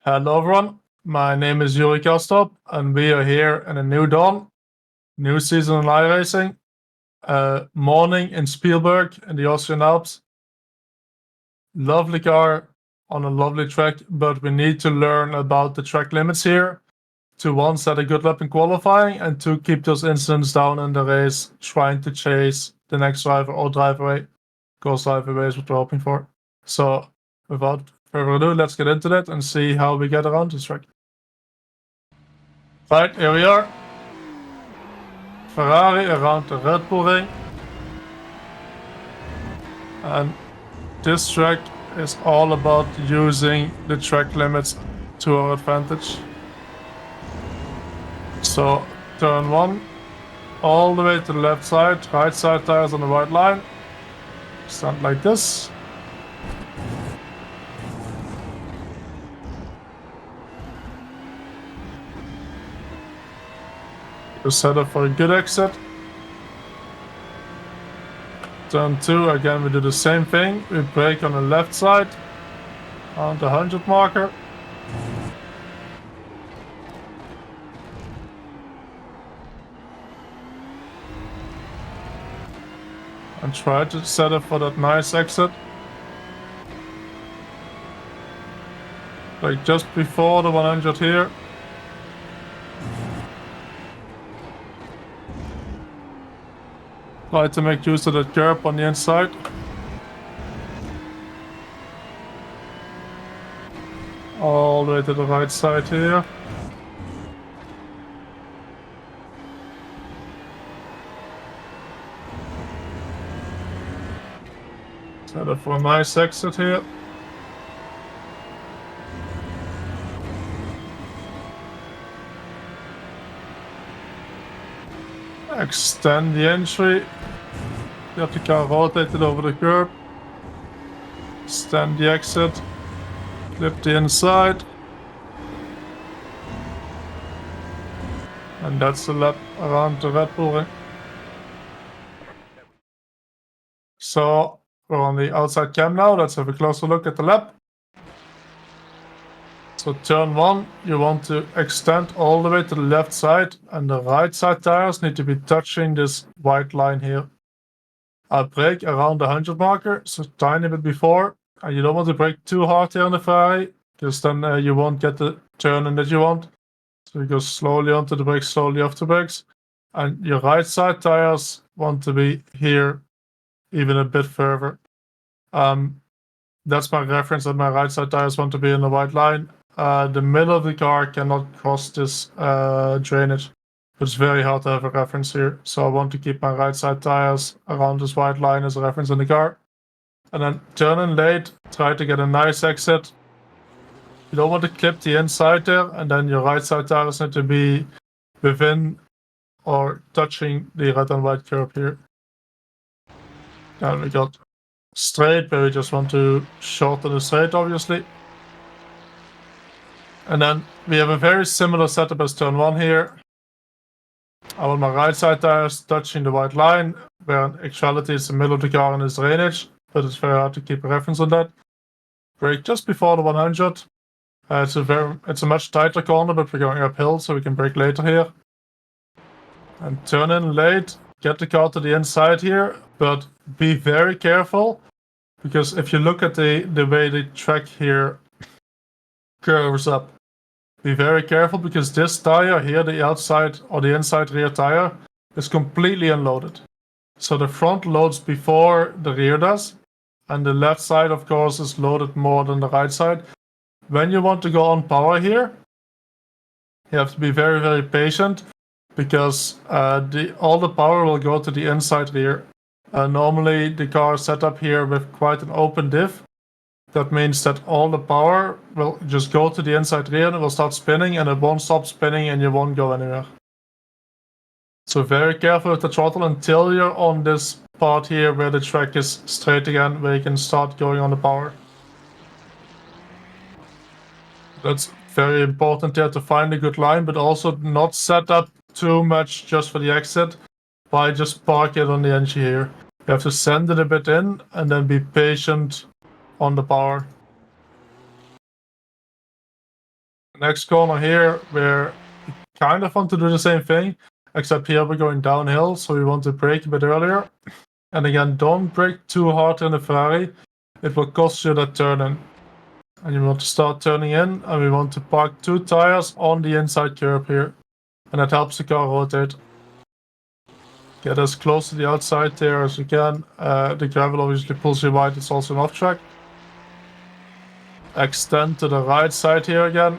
Hello everyone, my name is Yuri Kasdorp, and we are here in a new dawn, new season in iRacing, morning in Spielberg in the Austrian Alps. Lovely car on a lovely track, but we need to learn about the track limits here to one, set a good lap in qualifying, and two, keep those incidents down in the race, trying to chase the next driver or drive away. Course drive away is what we're hoping for. So without further ado, let's get into that and see how we get around this track. Right, here we are. Ferrari around the Red Bull ring. And this track is all about using the track limits to our advantage. So, turn 1, all the way to the left side, right side tires on the white line. Stand like this. To set up for a good exit. Turn 2, again we do the same thing. We brake on the left side, on the 100 marker. And try to set up for that nice exit. Like just before the 100 here. Try to make use of that curb on the inside. All the way to the right side here. Set up for a nice exit here. Extend the entry. Get the car rotated over the curb. Extend the exit. Clip the inside. And that's the lap around the Red Bull ring. So we're on the outside cam now. Let's have a closer look at the lap. So turn 1, you want to extend all the way to the left side, and the right side tires need to be touching this white line here. Brake around the 100 marker, so tiny bit before. And you don't want to brake too hard here on the Ferrari, because then you won't get the turn in that you want. So you go slowly onto the brakes, slowly off the brakes. And your right side tires want to be here even a bit further. That's my reference, that my right side tires want to be in the white line. The middle of the car cannot cross this drainage. It's very hard to have a reference here. So I want to keep my right side tires around this white line as a reference in the car. And then turn in late, try to get a nice exit. You don't want to clip the inside there, and then your right side tires need to be within or touching the red and white curb here. Then we got straight, where we just want to shorten the straight, obviously. And then we have a very similar setup as turn 1 here. I want my right side tires touching the white line, where in actuality it's the middle of the car and it's drainage, but it's very hard to keep a reference on that. Brake just before the 100. It's a much tighter corner, but we're going uphill, so we can brake later here. And turn in late, get the car to the inside here, but be very careful, because if you look at the way the track here curves up, be very careful, because this tire here, the outside or the inside rear tire, is completely unloaded. So the front loads before the rear does, and the left side, of course, is loaded more than the right side. When you want to go on power here, you have to be very, very patient, because all the power will go to the inside rear. Normally the car is set up here with quite an open diff. That means that all the power will just go to the inside rear and it will start spinning, and it won't stop spinning and you won't go anywhere. So very careful with the throttle until you're on this part here where the track is straight again, where you can start going on the power. That's very important there, to find a good line, but also not set up too much just for the exit by just park it on the entry here. You have to send it a bit in and then be patient on the power. Next corner here, we're kind of want to do the same thing, except here we're going downhill, so we want to brake a bit earlier. And again, don't brake too hard in the Ferrari. It will cost you that turn in. And you want to start turning in, and we want to park 2 tires on the inside curb here. And that helps the car rotate. Get as close to the outside there as you can. The gravel obviously pulls you wide, it's also an off track. Extend to the right side here again.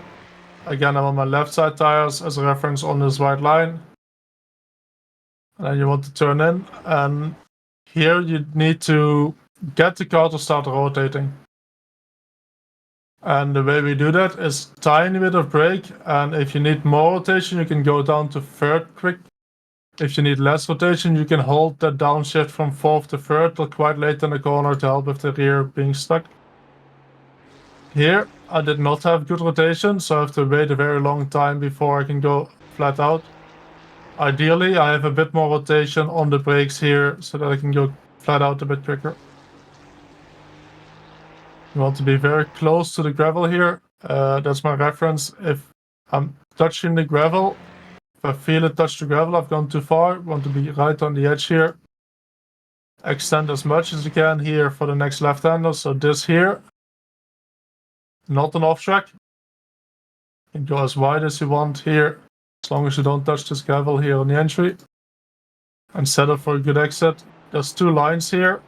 Again, I'm on my left side tires as a reference on this white line. And then you want to turn in, and here you need to get the car to start rotating. And the way we do that is tiny bit of brake, and if you need more rotation, you can go down to third quick. If you need less rotation, you can hold that downshift from fourth to third till quite late in the corner to help with the rear being stuck. Here, I did not have good rotation, so I have to wait a very long time before I can go flat out. Ideally, I have a bit more rotation on the brakes here so that I can go flat out a bit quicker. You want to be very close to the gravel here. That's my reference. If I'm touching the gravel, if I feel it touch the gravel, I've gone too far. I want to be right on the edge here. Extend as much as you can here for the next left-hander. So this here, not an off track. You can go as wide as you want here, as long as you don't touch this gravel here on the entry. And set up for a good exit. There's 2 lines here.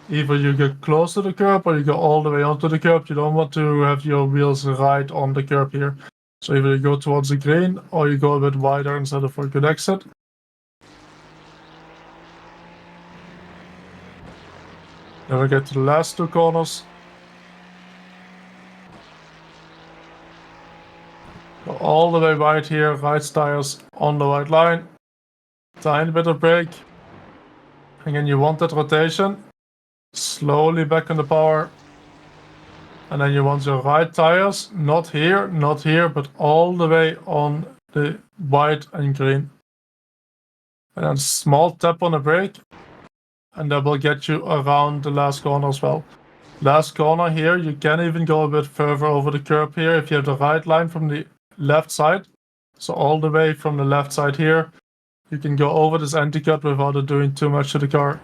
Either you get close to the curb or you go all the way onto the curb. You don't want to have your wheels right on the curb here. So either you go towards the green or you go a bit wider instead of for a good exit. Then we get to the last 2 corners. Go all the way wide here, right tires on the white line. Tiny bit of brake. Again, you want that rotation. Slowly back on the power. And then you want your right tires, not here, but all the way on the white and green. And then small tap on the brake. And that will get you around the last corner as well. Last corner here, you can even go a bit further over the curb here if you have the right line from the left side. So all the way from the left side here, you can go over this anti-cut without it doing too much to the car.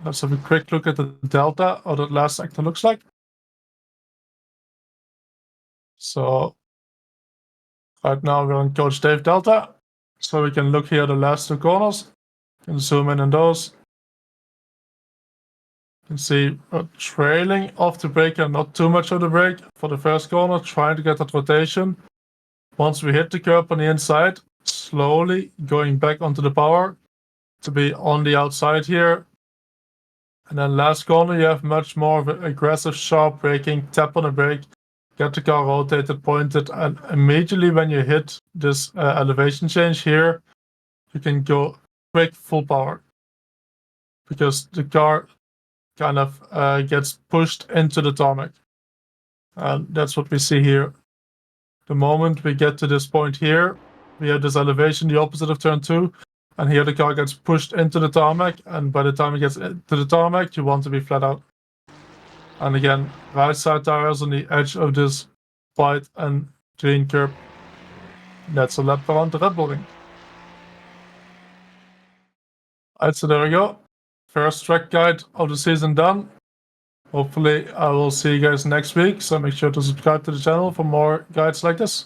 Let's have a quick look at the delta, or that last sector looks like. So right now we're on Coach Dave Delta. So we can look here at the last 2 corners. You can zoom in on those. You can see trailing off the brake and not too much of the brake for the first corner, trying to get that rotation. Once we hit the curb on the inside, slowly going back onto the power to be on the outside here. And then last corner, you have much more of an aggressive, sharp braking, tap on the brake, get the car rotated, pointed, and immediately when you hit this elevation change here, you can go quick full power. Because the car kind of gets pushed into the tarmac. And that's what we see here. The moment we get to this point here, we have this elevation, the opposite of turn 2. And here the car gets pushed into the tarmac, and by the time it gets to the tarmac, you want to be flat out. And again, right side tires on the edge of this white and green curb. That's a lap around the Red Bull ring. Alright, so there we go. First track guide of the season done. Hopefully I will see you guys next week, so make sure to subscribe to the channel for more guides like this.